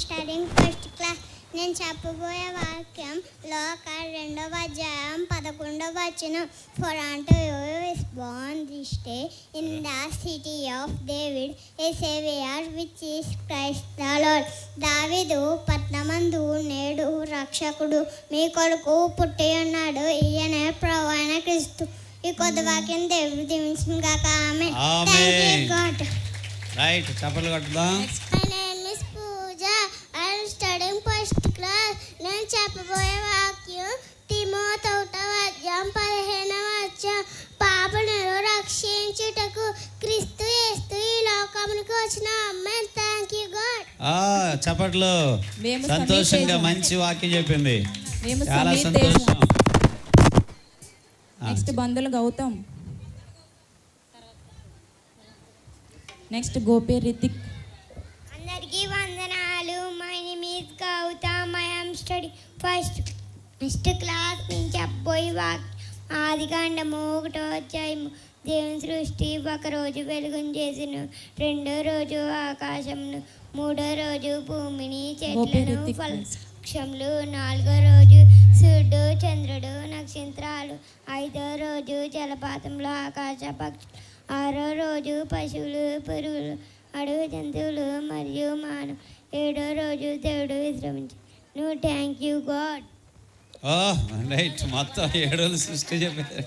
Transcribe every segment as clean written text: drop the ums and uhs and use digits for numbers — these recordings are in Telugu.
Studying first class. నేను చెప్పబోయే వాక్యం లోక 2వ అధ్యాయం 11వ వచనం. For unto you is born this day in the city of David a Savior which is Christ the Lord. దావీదు పట్టణమందు నేడు రక్షకుడు మీ కొరకు పుట్టి ఉన్నాడు, ఈయనే ప్రభువైన అయిన క్రీస్తు. ఈ కొత్త వాక్యం దేవుడు దీవించిన గాక. ఆమేన్. Thank you God. రైట్, చప్పట్లు కొట్టుదాం. My name is Pooja. I am studying first class. నేను చెప్పబోయే వాక్యం తిమోతి 1వ అధ్యాయం 15వ వచనం. పాపులను రక్షించుటకు క్రీస్తు యేసు ఈ లోకమునకు వచ్చిన. ఆమేన్. Thank you God. చప్పట్లు. సంతోషంగా మంచి వాక్యం చెప్పింది, చాలా సమీర్ సంతోషం. నెక్స్ట్ బంధువులు గౌతమ్. నెక్స్ట్ గోపి రితిక్. అందరికీ వందనాలు. My name is Gautam. I am study first class. నేను చెప్పబోయే వాక్యం ఆదికాండము 1వ అధ్యాయము. దేవుని సృష్టి ఒకరోజు వెలుగును చేసిన, 2వ రోజు ఆకాశమును, 3వ రోజు భూమిని, చెట్లను, వృక్షములు, 4వ రోజు సూర్యుడు, చంద్రుడు, నక్షత్రాలు, 5వ రోజు జలపాతంలో ఆకాశ పక్షులు, 6వ రోజు పశువులు, పురుగులు, అడవి జంతువులు మరియు మానవ, 7వ రోజు దేవుడు విశ్రమించి. నువ్వు థ్యాంక్ యూ గాడ్. రైట్, మొత్తం 7 రోజులు సృష్టి చెప్పారు.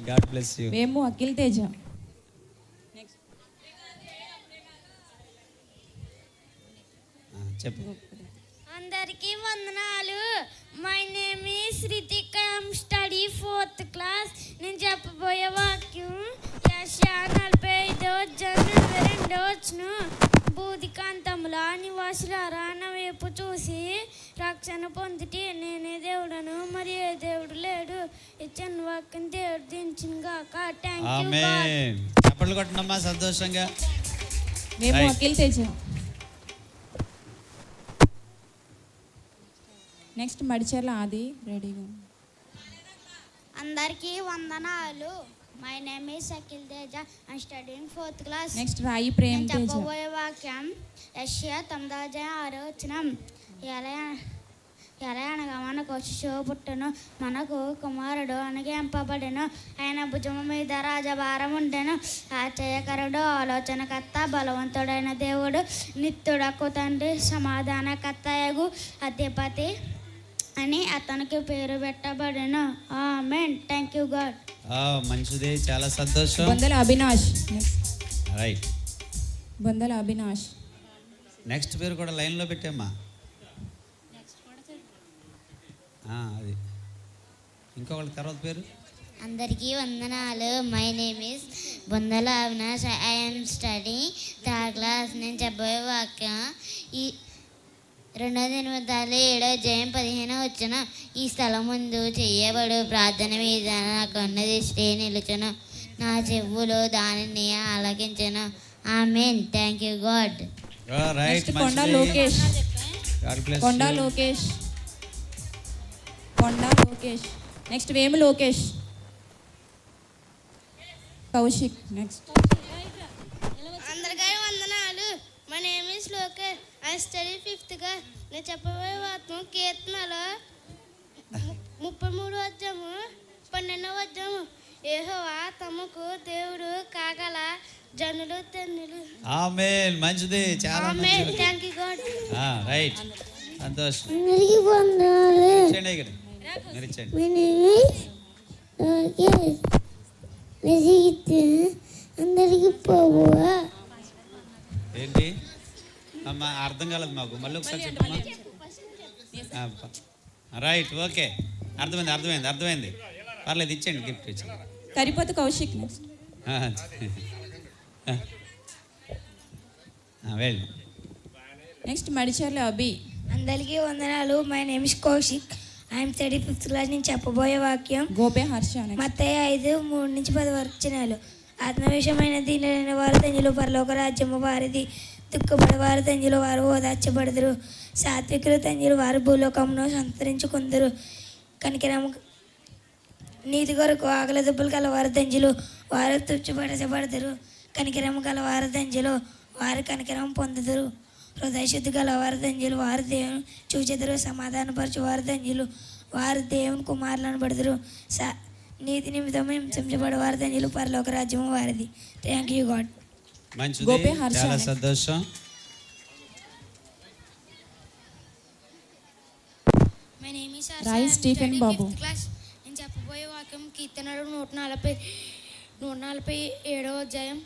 God bless you. మేము అఖిల్ తేజ. చెప్పు. అందరికీ వందనాలు. My name is Rithik. I am study 4th class. నేను చెప్పబోయే వాక్యం యెషయా 45:22 వచనం. బూదికాంతముల నివాసులారా నా వైపు చూసి రక్షణ పొందితే నేనే దేవుడను, మరి ఏ దేవుడు లేడు. ఇచ్చిన వాక్యం దేవుడు దించిన గాక. Thank you God. ఆమేన్. చప్పట్లు కొట్టండమ్మా సంతోషంగా. మేము అఖిల్ తేజ. నెక్స్ట్ మడిచెర్ల ఆది. రెడీగా. అందరికీ వందనాలు. My name is Akhil Teja. I studying 4th class. Next రాయి ప్రేమ్ నేను తేజ. చెప్పబోయే వాక్యం యెషయా 9:6 వచనం. ఎలా అనగా మనకు శిశువు పుట్టెను, మనకు కుమారుడు అనుగ్రహింపబడెను, ఆయన భుజము మీద రాజభారం ఉండెను. ఆశ్చర్యకరుడు, ఆలోచనకర్త, బలవంతుడైన దేవుడు, నిత్యుడకు తండ్రి, సమాధానకర్తయగు అధిపతి అని అతనికి పేరు పెట్టబడెను. ఆమేన్. Thank you God. మంచిది, చాలా సంతోషం. బొందల అవినాష్. రైట్, బొందల అవినాష్. నెక్స్ట్ పేరు కూడా లైన్లో పెట్టామ్మా. అది ఇంకొకళ్ళ తర్వాత పేరు. అందరికీ వందనాలు. My name is Bondala Avinash. I am study 3rd class. నేను చెప్పబోయే వాక్యం ఈ 2 దినవృత్తాలు 7వ అధ్యాయం 15వ వచనం. ఈ స్థలం ముందు చేయబడు ప్రార్థన మీద నా కన్ను దృష్టి నిలుచును, నా చెవులు దానిని ఆలకించను. ఆమేన్. Thank you God. Right, Konda Lokesh. Konda Lokesh. Konda Lokesh. Next Vemu Lokesh. Kaushik. Next అందరికీ వందనాలు. My name is Lokesh. I study 5th class. నేను చెప్పబోయే వాక్యం కీర్తనలో 33వ అధ్యాయము 12వ వచనం. యెహోవా తమకు దేవుడు కాగల జనులు ధన్యులు. ఆమేన్. మంచిది, చాలా మంచిది. Thank you God. రైట్, సంతోషం. అందరికీ వందనాలు. ఇచ్చండి ఇక్కడ, మీరు ఇచ్చండి. My name is Lokesh. అందరికీ పోవా ఏంటి అమ్మా, అర్థం కాలేదు మాకు, మళ్ళీ ఒకసారి చెప్పమ్మా. రైట్, ఓకే, అర్థమైంది. పర్లేదు, ఇచ్చేయండి, గిఫ్ట్ ఇచ్చేయండి. కరిపోతు కౌశిక్. నెక్స్ట్ వెళ్ళు. నెక్స్ట్ మడిచెర్ల అభి. అందరికీ వందనాలు. My name is Kaushik. I'm study 5th class. నేను చెప్పబోయే వాక్యం గోపే హర్ష. మత్తయి 5:3-10 వచనాలు. ఆత్మవిషయమైన దీనులైన వారు ధన్యులు, పరలోక రాజ్యము వారిది. దుఃఖపడేవారు ధన్యులు, వారు ఓదార్చబడదురు. సాత్వికులు ధన్యులు, వారు భూలోకమును సంతరించుకుందరు. కనికరము నీతి కొరకు ఆకలి దెబ్బలు కలవారు ధన్యులు, వారు తృప్తిపరచబడదురు. కనికరము కలవారు ధన్యులు, వారు కనికరం పొందుదురు. హృదయశుద్ధి గల వారు ధన్యులు, వారు దేవుని చూచెదరు. సమాధానపరచు వారు ధన్యులు, వారు దేవుని కుమారులను పడుదురు. నీతి నిమిత్తం హింసించబడే వారు ధన్యులు, పరలోక రాజ్యము వారిది. Thank you God. మంచిది, గోపి హర్ష. చాలా సంతోషం. My name is Roy Stephen Babu. Class. నేను చెప్పబోయే వాక్యం కీర్తనలు 147వ అధ్యాయం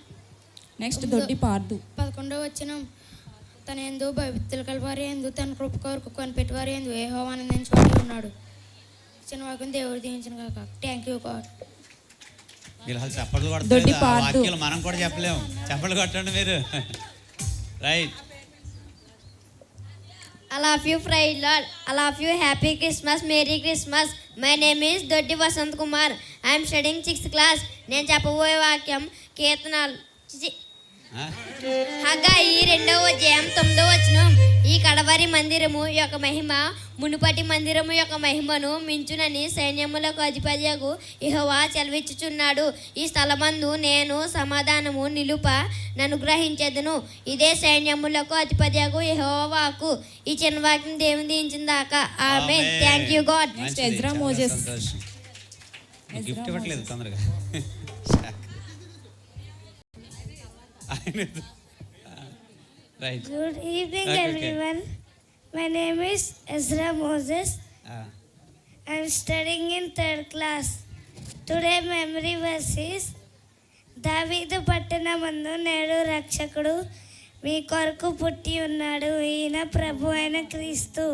నెక్స్ట్ దొడ్డి పార్దు. 11వ వచనం. తన ఎందు భయభక్తులు కలవారి ఎందు తన కృప కొరకు కనిపెట్టేవారి ఎందు యెహోవా ఆనందించువాడు ఉన్నాడు. చిన్న వాక్యం దేవుడు దీవించిన కాక. Thank you God. మీరు అసలు చప్పట్లు దొడ్డి కొడతారు, ఆ పార్దు. వాక్యాలు మనం కూడా చెప్పలేము. చప్పట్లు కొట్టండి మీరు. Right. I love you, praise Lord. I love you. Happy Christmas. Merry Christmas. My name is Doddi Vasant Kumar. I am studying 6th class. నేను చెప్పబోయే వాక్యం కీర్తనలు హగ్గయి 2వ అధ్యాయం 9వ వచనం. ఈ కడవరి మందిరము యొక్క మహిమ మునుపటి మందిరము యొక్క మహిమను మించునని సైన్యములకు అధిపతియగు యెహోవా సెలవిచ్చుచున్నాడు. ఈ స్థలమందు నేను సమాధానము నిలుప నన్ను గ్రహించెదను. ఇదే సైన్యములకు అధిపతియగు యెహోవాకు. ఈ చిన్న వాక్యం దేవుని దీవించిన దాకా. ఆమేన్. Thank you God. Next Ezra Moses. Gift ఇవ్వట్లేదు తొందరగా. Right. Good evening, Okay, okay. everyone. My name is Ezra Moses. I am studying in 3rd class. Today memory verse is దావీదు పట్టణమందు నేడు రక్షకుడు మీ కొరకు పుట్టి ఉన్నాడు, ఈయన ప్రభు అయిన క్రీస్తు.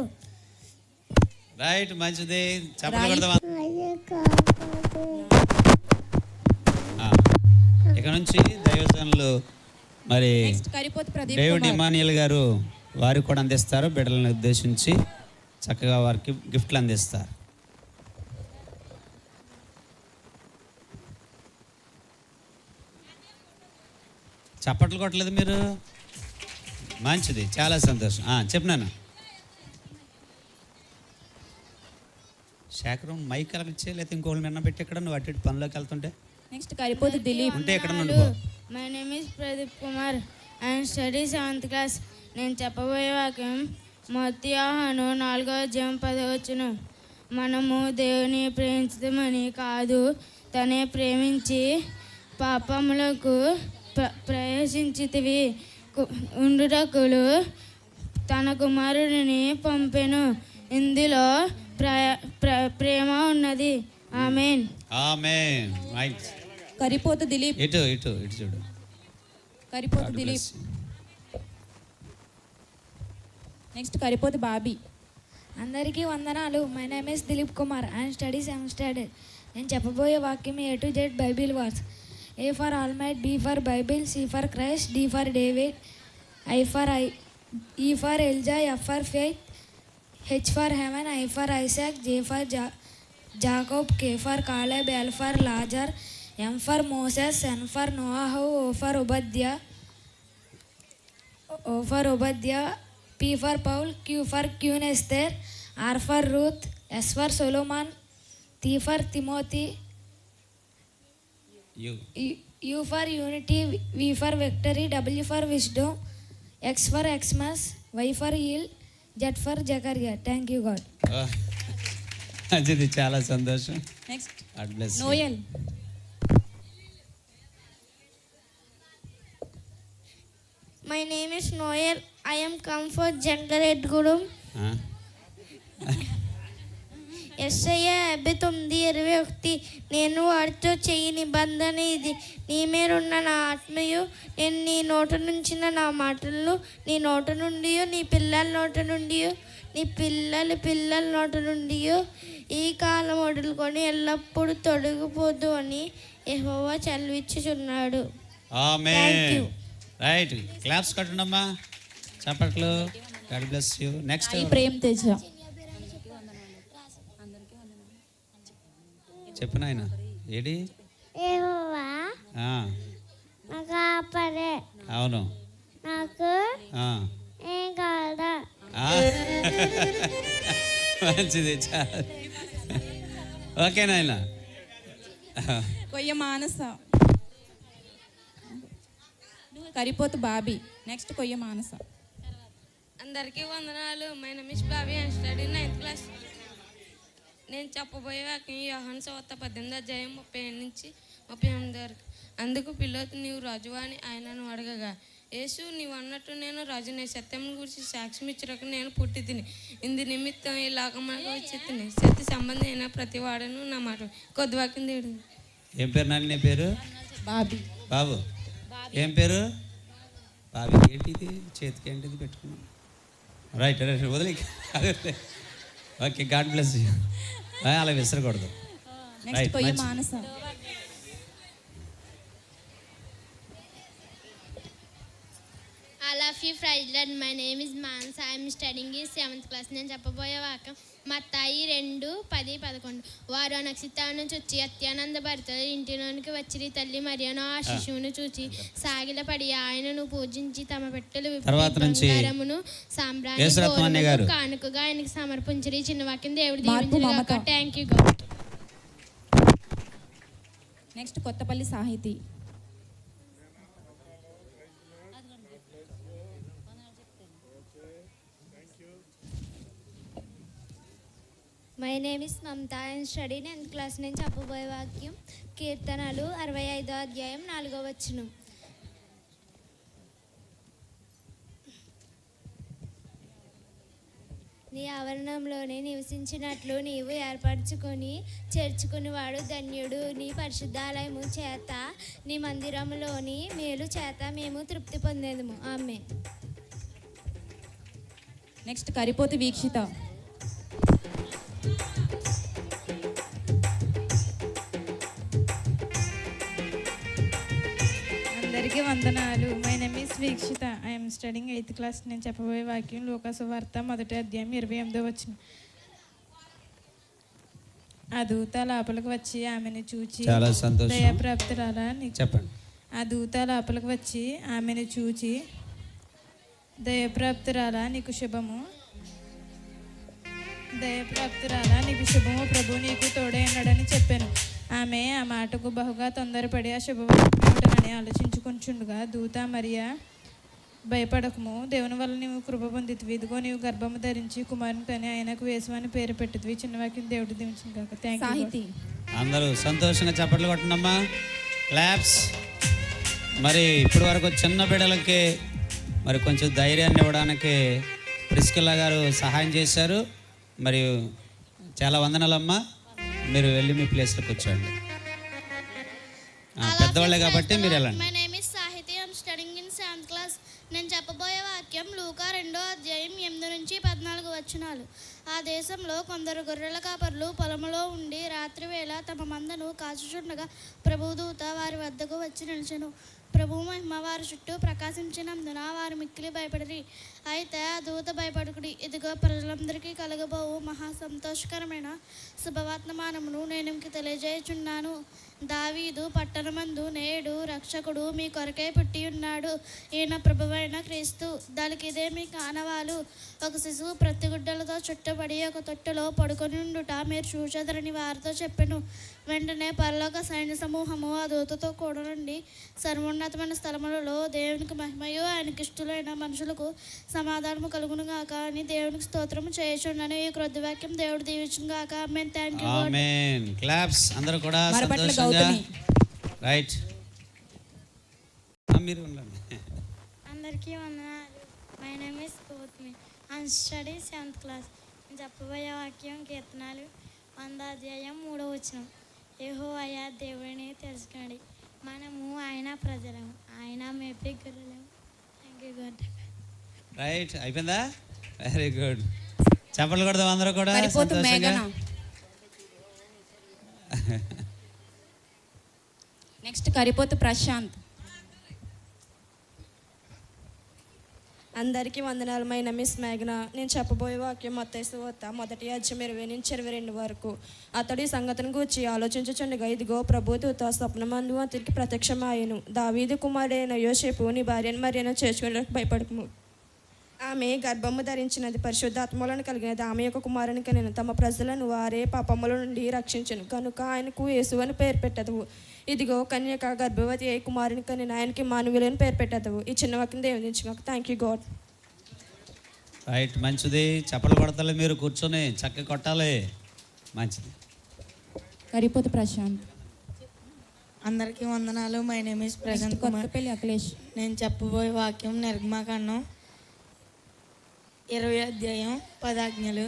రైట్, మంచిది. చప్పట్లు Right. కొడదామా? ఇక నుంచి దైవజనులు మరి next Karipothu Pradeep David Kumar. Emmanuel గారు వారికి కూడా అందిస్తారు. బిడ్డలను ఉద్దేశించి చక్కగా వారికి గిఫ్ట్లు అందిస్తారు. చప్పట్లు కొట్టలేదు మీరు? మంచిది, చాలా సంతోషం. చెప్పినాను. శేఖరం మైక్ కలగచ్చే, లేకపోతే ఇంకోళ్ళు నిన్న పెట్టి ఎక్కడ నువ్వు అటు ఇటు పనిలోకి వెళ్తుంటే నెక్స్ట్ కరిపోతు దిలీప్. ఉంటే ఎక్కడ నుండి my name is Pradeep Kumar. And study 7th class. నేను చెప్పబోయే వాక్యం మొదటి యోహాను 4వ అధ్యాయం 10వ వచనం. మనము దేవుని ప్రేమించమని కాదు, తనే ప్రేమించి పాపములకు ప్రవేశించితివి ఉండుటకులు తన కుమారుడిని పంపెను. ఇందులో ప్రేమ ఉన్నది. ఆమేన్. ఆమేన్. రైట్. కరిపోతు దిలీప్. ఇటు ఇటు ఇటు చూడు. Karipothu God Dileep. bless you. Next Karipothu Bobby. అందరికీ వందనాలు. My name is Dileep Kumar and study 7th standard. నేను చెప్పబోయే వాక్యం A to Z Bible verse. A for Almighty, B for Bible, C for Christ, D for David, E for Elijah, F for faith, H for heaven, I for Isaac, J for Jacob, K for Caleb, L for Lazar, M for Moses, N for Noah, O for Obadiah, P for Paul, Q for Queen Esther, R for Ruth, S for Solomon, T for Timothy, U for Unity, V for Victory, W for Wisdom, X for Xmas, Y for Heal, Z for Zachariah. Thank you God. మంచిది, చాలా సంతోషం. Next God bless you. Noel. My name is Noel. I am come for General Edgudum. SIA 59:21. నేను వాడితో చెయ్యి నిబంధన ఇది, నీ మీరున్న నా ఆత్మయు, నేను నీ నోట నుంచిన నా మాటలను నీ నోట నుండి, నీ పిల్లల నోట నుండి, నీ పిల్లల నోట నుండి ఈ కాలం వదులుకొని ఎల్లప్పుడూ తొలగిపోదు అని యెహోవా సెలవిచ్చుచున్నాడు. ఆమేన్. రైట్, క్లాప్స్ కొట్టండమ్మా, చప్పట్లు. God bless you. Next Sai Prem Teja. చెప్పు నాయన. ఏడి? యెహోవా ఆ, నాకు ఆపరే, అవును. నాకు ఆ, ఏం కాదా. ఆ. మంచిది, చాలా. ఓకే నాయన. కొయ్య మానస. కరిపోతు బాబీ. నెక్స్ట్ కొయ్య మానస. అందరికీ వందనాలు. My name is Bobby and study 9th class. నేను చెప్పబోయే వాక్యం యోహాను సువార్త 18:37 నుంచి 38 వరకు. అందుకు పిలోతు, నీవు రాజువా అని ఆయనను అడగగా, యేసు, నీవు అన్నట్టు నేను రాజునే, సత్యం గురించి సాక్ష్యం ఇచ్చరకు నేను పుట్టి తిని ఇందు నిమిత్తం ఈ లోకమునకు వచ్చి తిని సత్య సంబంధి అయిన ప్రతి వాడను నా మాట కొద్ది వాక్యం దేవుడు. ఏం పేరు నాన్న? నీ పేరు బాబీ. బాబు. ఏం పేరు? బాబీ. ఏంటిది చేతికి? ఏంటిది పెట్టుకున్నాం? రైట్ రైట్, వదిలి. Okay, God bless you. అలా విసరకూడదు. నెక్స్ట్ కొయ్య మానస. I love you, Friday. My name is Mansa. I am studying in 7th class. నేను చెప్పబోయే వాక్యం మత్తాయి 2:10-11. వారు ఆ నక్షత్రం నుంచి వచ్చి అత్యానంద భరితలు ఇంటిలోనికి వచ్చి తల్లి మరియను ఆ శిశువును చూచి సాగిలపడి ఆయనను పూజించి తమ పెట్టెలు బంగారమును సాంబ్రాణి కానుకగా ఆయనకు సమర్పించి చిన్న వాక్యం దేవుడు దీవించుగాక. Thank you God. Next Kothapalli Sahithi. My name is Mamata and study 9th class. నేను చెప్పబోయే వాక్యం కీర్తనలు 65:4. నీ ఆవరణంలోనే నివసించినట్లు నీవు ఏర్పరచుకొని చేర్చుకునేవాడు ధన్యుడు. నీ పరిశుద్ధాలయము చేత నీ మందిరంలోని మేలు చేత మేము తృప్తి పొందేదము. ఆమేన్. నెక్స్ట్ కరిపోతు వీక్షిత. అందరికీ వందనాలు. My name is Veekshitha. I'm studying 8th class. నేను చెప్పబోయే వాక్యం లూకా సువార్త 1:28. ఆ దూత లోపలికి వచ్చి ఆమెను చూచి చాలా సంతోషం. దయాప్రాప్తురాలా చెప్పండి. ఆ దూత లోపలికి వచ్చి ఆమెను చూచి, దయాప్రాప్తురాలా నీకు శుభము, దయాప్రాప్తురాలా నీకు శుభము, ప్రభు నీకు తోడే ఉన్నాడని చెప్పాను. ఆమె ఆ మాటకు బహుగా తొందరపడి ఆ శుభవార్తని ఆలోచించుకుంటుండగా దూత మరియా, భయపడకము, దేవుని వల్ల నీవు కృప పొందితివి, ఇదిగో నీవు గర్భము ధరించి కుమారుని కని ఆయనకు యేసు అని పేరు పెట్టితివి. చిన్న వాక్యం దేవుడు దీవించిన కాక. Thank you. సాహితీ. అందరూ సంతోషంగా చప్పట్లు కొట్టండమ్మా. క్లాప్స్. మరి ఇప్పటి వరకు చిన్న బిడ్డలకి మరి కొంచెం ధైర్యాన్ని ఇవ్వడానికి ప్రిస్కిల్లా గారు సహాయం చేశారు. మరి చాలా వందనాలమ్మా. మీరు వెళ్ళి మీ ప్లేస్లో కూర్చోండి. పెద్దవాళ్ళే కాబట్టి మీరు వెళ్ళండి. మై నేమ్ ఇస్ సాహితీ. I'm studying in 7th class. నేను చెప్పబోయే వాక్యం లూకా 2:8-14. ఆ దేశంలో కొందరు గొర్రెల కాపరులు పొలంలో ఉండి రాత్రివేళ తమ మందను కాచుచుండగా ప్రభుదూత వారి వద్దకు వచ్చి నిలిచెను. ప్రభు మహిమ వారి చుట్టూ ప్రకాశించినందున వారు మిక్కిలి భయపడిరి. అయితే ఆ దూత భయపడుకుడి, ఇదిగో ప్రజలందరికీ కలగబోవు మహా సంతోషకరమైన శుభవర్తమానమును నేను మీకు తెలియజేయుచున్నాను. దావీదు పట్టణమందు నేడు రక్షకుడు మీ కొరకే పుట్టి ఉన్నాడు. ఈయన ప్రభువైన క్రీస్తు. దానికి ఇదే మీ కానవాలు. ఒక శిశువు ప్రతిగుడ్డలతో చుట్టబడి ఒక తొట్టెలో పడుకొని ఉండుట మీరు చూచెదరని వారితో చెప్పెను. వెంటనే పరలోక సైన్య సమూహము ఆ దూతతో కూడా నుండి సర్వోన్నతమైన స్థలములలో దేవునికి మహిమయు ఆయనకి ఇష్టలైన మనుషులకు సమాధానము కలుగునుగాక అని దేవునికి స్తోత్రము చేయుచున్నాను. ఈ క్రొత్త వాక్యం దేవుడు దీవించును గాక. ఆమేన్. Thank you. ఆమేన్. క్లాప్స్. అందరూ కూడా సంతోషంగా. రైట్. మీరు ఉండండి. అందరికీ వందనాలు. My name is Gautami. I'm study 7th class. నేను చెప్పబోయే వాక్యం కీర్తనలు 100:3. యెహోవా దేవుడిని తెలుసుకోండి, మనము ఆయన ప్రజలము, ఆయన మేపే గొర్రెలము. Thank you God. రైట్. అయిపోయిందా? Very good. చెప్పలు కొడదాం అందరూ కూడా కరిపోతు సంతోషంగా. మేఘన. నెక్స్ట్ కరిపోతు ప్రశాంత్. అందరికీ వందనాలు. మై నేమ్ ఇస్ మేఘన. నేను చెప్పబోయే వాక్యం మత్తయి సువార్త 1:20-22 వరకు. అతడి సంగతిని గూర్చి ఆలోచించుచుండగా ఇదిగో ప్రభుదూత స్వప్నమందు అతనికి ప్రత్యక్షమాయెను. దావీదు కుమారుడైన యోసేపు, నీ భార్యను మరియను చేర్చుకునేందుకు భయపడకము, ఆమె గర్భము ధరించినది, పరిశుద్ధాత్మలను కలిగినది, ఆమె యొక్క కుమారుని కనెను. తమ ప్రజలను వారే పాపముల నుండి రక్షించెను కనుక ఆయనకు యేసు అని పేరు పెట్టదవు. ఇదిగో కన్యక గర్భవతి అయి కుమారుని కనెను, ఆయనకి ఇమ్మానుయేలు అని పేరు పెట్టదవు. ఈ చిన్న వాక్యం దేవుని. Thank you God. రైట్, మంచిది. చప్పలు కొడతలే, మీరు కూర్చొని చక్క కొట్టాలి. మంచిది. కరిపోతు ప్రశాంత్. అందరికీ వందనాలు. My name is Prashanth next Kumar. Kothapalli Akhilesh. నేను చెప్పబోయే వాక్యం నిర్గమాకాండం 20 అధ్యాయం 10 ఆజ్ఞలు.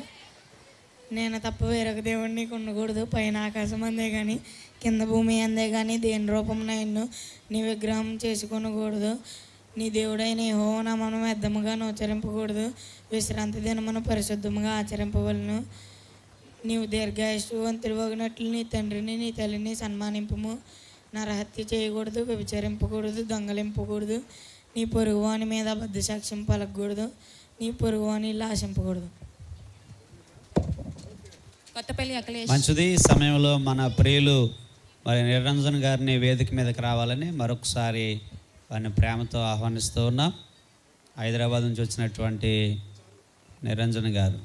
నేను తప్ప వేరొక దేవుడిని ఉండకూడదు. పైన ఆకాశం అందే కానీ కింద భూమి అందే కానీ దేని రూపమున ఎన్ను నీ విగ్రహం చేసుకొనకూడదు. నీ దేవుడైన యెహోవా నామమును వ్యర్థముగా ఉచ్చరింపకూడదు. విశ్రాంతి దినమును పరిశుద్ధముగా ఆచరింపవలను. నీవు దీర్ఘాయుష్వంతుడు వగినట్లు నీ తండ్రిని నీ తల్లిని సన్మానింపుము. నరహత్య చేయకూడదు, వ్యభిచరింపకూడదు, దొంగలింపకూడదు, నీ పొరుగువాని మీద అబద్ధ సాక్ష్యం పలకకూడదు, నీ పొరుగువాని లాశింపకూడదు. కొత్తపల్లి అఖిలేష్. మంచిది. ఈ సమయంలో మన ప్రియులు మరి నిరంజన్ గారిని వేదిక మీదకి రావాలని మరొకసారి వారిని ప్రేమతో ఆహ్వానిస్తూ ఉన్నాం. హైదరాబాద్ నుంచి వచ్చినటువంటి నిరంజన్ గారు.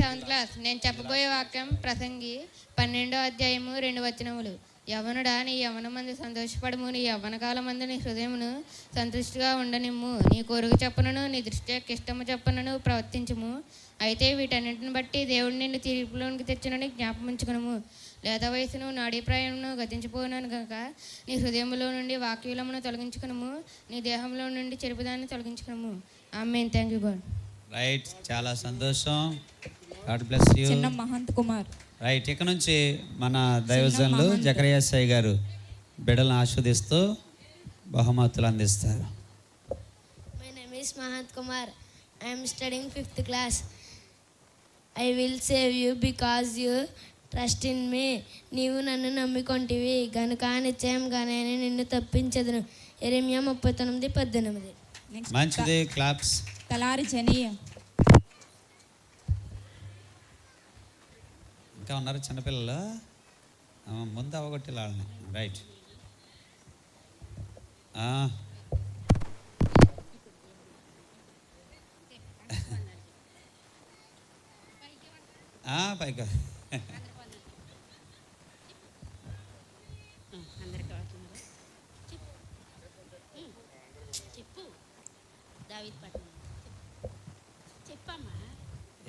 7th class. నేను చెప్పబోయే వాక్యం ప్రసంగి 12వ అధ్యాయము 2 వచనములు. యవనుడా, నీ యవనమందు సంతోషపడము, నీ యవ్వన కాలమందు నీ హృదయమును సంతృష్టిగా ఉండనిమ్ము. నీ కోరిక చొప్పునను నీ దృష్టి యొక్క ఇష్టము చొప్పునను ప్రవర్తించుము. అయితే వీటన్నిటిని బట్టి దేవుడు నిన్ను తీర్పులోనికి తెచ్చునని జ్ఞాపమించుకును. లేత వయసును నాడీ ప్రాయమును గతించిపోయినాను కనుక నీ హృదయంలో నుండి వాక్యులమును తొలగించుకునము, నీ దేహంలో నుండి చెరుపుదాన్ని తొలగించుకునము. ఆమేన్. Thank you God. రైట్, చాలా సంతోషం. God bless you. చిన్న మహంత్ కుమార్. రైట్, ఇక నుంచి మన దైవజనులు జకరియా సాయి గారు బిడ్డలను ఆస్వాదిస్తూ బహుమతులు అందిస్తారు. My name is Mahat Kumar. I am studying 5th class. I will save you because you trust in me. నీవు నన్ను నమ్మికొంటివి గనుక నిశ్చయంగా నేను నిన్ను తప్పించదును. యెరెమయా 39:18. నెక్స్ట్ మంచిది. క్లాప్స్. తలారి జనియ. ఇంకా ఉన్నారు చిన్నపిల్లలు, ముందు అవగొట్టి వాళ్ళని. రైట్, పైకి.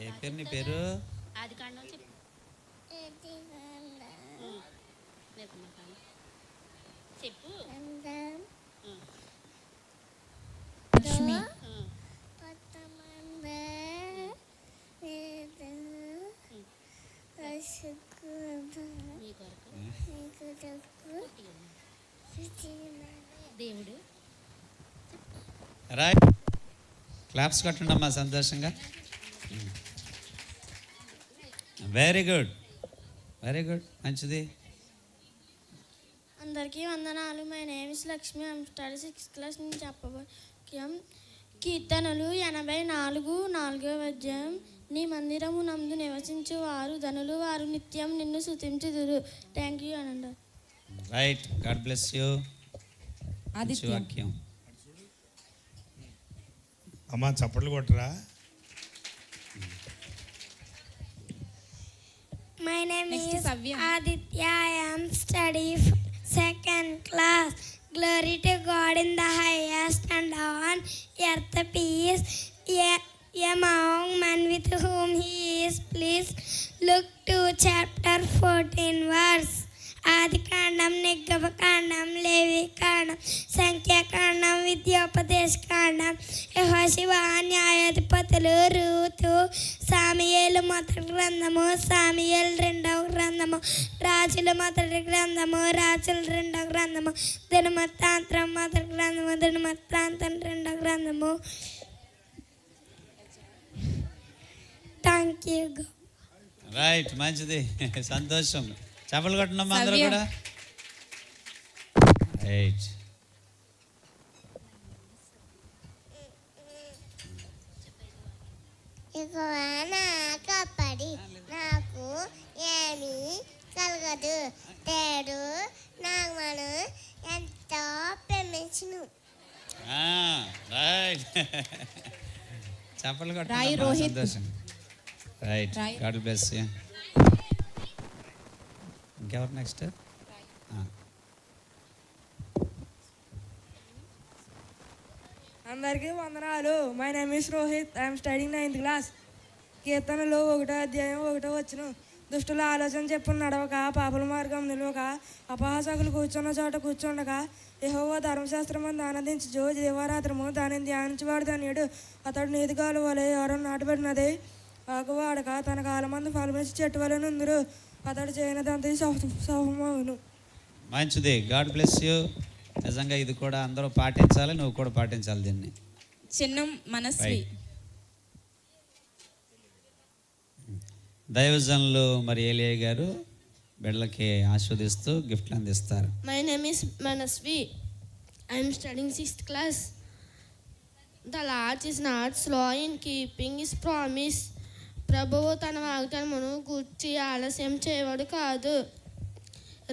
ఏ పేరు నీ పేరు? లక్ష్మి. రైట్, క్లాప్స్ కట్టండమ్మా సంతోషంగా. Very good, very good. మంచిది. అందరికీ వందనాలు. My name is Lakshmi. I'm study 6th class. నేను చెప్పబోయే కీర్తనలు 84:4 అధ్యాయం. నీ మందిరము నందు నివసించు వారు ధనులు, వారు నిత్యం నిన్ను స్తుతించుదురు. థ్యాంక్ యూ అనండి. Right, God bless you. Aditya. వాక్యం. అమ్మా చప్పట్లు కొట్టరా. My name Next is is Savya. Aditya. I am studying 2nd class. Glory to God in the highest, and on earth peace among men with whom he is pleased. Look to chapter 14 verse. ఆదికాండం, నిర్గమకాండం, లేవికాండం, సంఖ్యాకాండం, విద్యోపదేశకాండం, యెహోషువ, న్యాయాధిపతులు, రూతు, సాముయేలు మొదటి గ్రంథము, సాముయేలు 2వ గ్రంథము, రాజుల మొదటి గ్రంథము, రాజుల 2వ గ్రంథము, దినవృత్తాంతం మొదటి గ్రంథము, దినవృత్తాంతం 2వ గ్రంథము. Thank you. రైట్, మంచిది. సంతోషం. చప్పలు కొట్టండమ్మా అందరూ కూడా. రైట్, కాపాడి నాకు ఏమి కలగదు. తేడు నాగమను ఎంతో ప్రేమించును. రైట్, చప్పలు రాయి కొట్టండి. రోహిత్. సంతోషం. రైట్, రాయి. God bless you. ఇంకెవరు నెక్స్ట్? అందరికీ వందనాలు. My name is Rohit. I'm studying 9th class. కీర్తనలు 1వ అధ్యాయం 1వ వచనం. దుష్టుల ఆలోచన చెప్పులు నడవక, పాపుల మార్గం నిలవక, అపహాసకులు కూర్చున్న చోట కూర్చుండగా, యెహోవా ధర్మశాస్త్రమందు ఆనందించుచు జీవారాత్రము దానిని ధ్యానించువాడు ధన్యుడు. అతడు నీతిగాలు వలె ఎవరు నాటబడినది ఆకువాడక తన కాలమందు ఫలమిచ్చి చెట్టు వలె నుందురు. అతడు చేయనదంతా సఫలమగును. మంచిది. God bless you. నిజంగా ఇది కూడా అందరూ పాటించాలి, నువ్వు కూడా పాటించాలి దీన్ని. చిన్నం మనస్వి. దైవజనులు మరి ఏలియా గారు బిడ్డలకి ఆస్వాదిస్తూ గిఫ్ట్లు అందిస్తారు. My name is Manasvi. I'm studying 6th class. The lord is not slow in keeping his promise. ప్రభువు తన వాగ్దానమును గూర్చి ఆలస్యం చేయవాడు కాదు.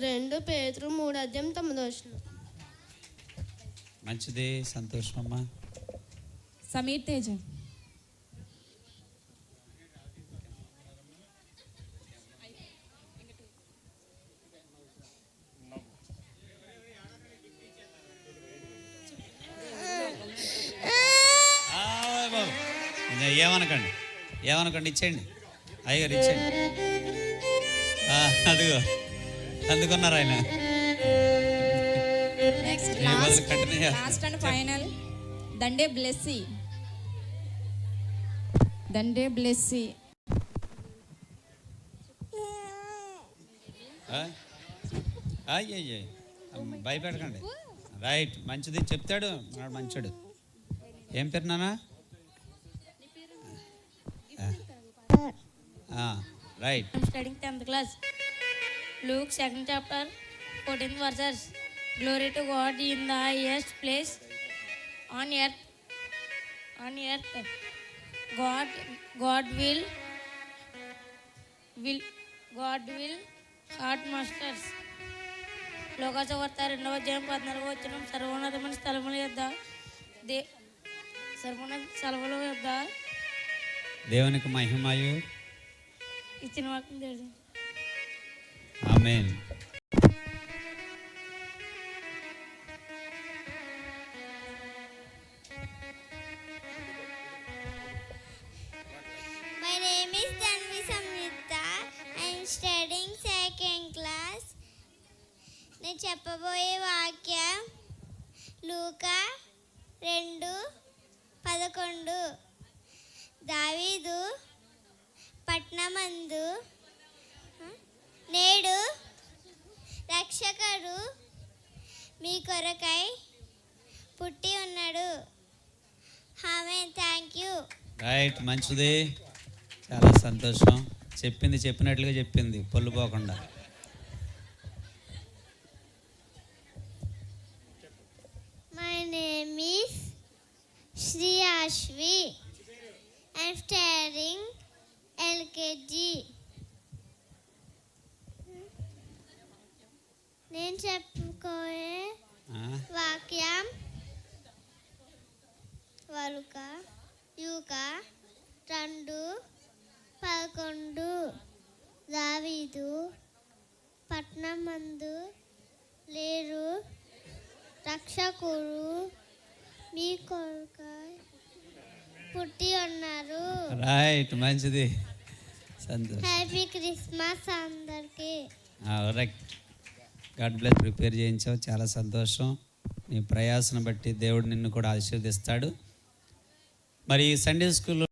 2 పేతురు 3:9. మంచిది. సంతోషం అమ్మా. సమీర్ తేజ. ఏమనకండి ఇచ్చేయండి. అయ్యగారు ఇచ్చేయండి. అదిగో అందుకున్నారు ఆయన. Next last and final Dande Blessy. అయ్యయ్య భయపెట్టకండి. రైట్. మంచిది చెప్తాడు మంచోడు. ఏం పేరు నాన్న? Right. I'm studying 10th class. Luke 2nd chapter 14th verses. Glory to God in the highest place on earth. God will heart masters. లోకాసువార్త 2వ అధ్యాయం 14వ వచనం. సర్వోన్నతమైన స్థలముల యొద్ద దేవునికి మహిమయు ఇచ్చిన వాక్యం తెలుసు. ఆమేన్. My name is Tanvi Samyukta. I am studying 2nd class. నేను చెప్పబోయే వాక్యం లూకా 2:11. దావీదు పట్నమందు నేడు రక్షకుడు మీ కొరకై పుట్టి ఉన్నాడు. ఆమేన్. Thank you. రైట్. మంచిది. చాలా సంతోషం. చెప్పినట్లుగా చెప్పింది పొల్లు పోకుండా. My name is Sri Ashwi. I'm studying LKG. నేను చెప్పుకోయే వాక్యం యూకా 2:11. దావీదు పట్నమందు లేరు రక్షకుడు మీ కొరకై పుట్టి ఉన్నారు. రైట్. మంచిది. సంతోషం. హ్యాపీ క్రిస్మస్ అందరికీ. రైట్. God bless. ప్రిపేర్ చేయించావు. చాలా సంతోషం. నీ ప్రయాసను బట్టి దేవుడు నిన్ను కూడా ఆశీర్వదిస్తాడు. మరి సండే స్కూల్లో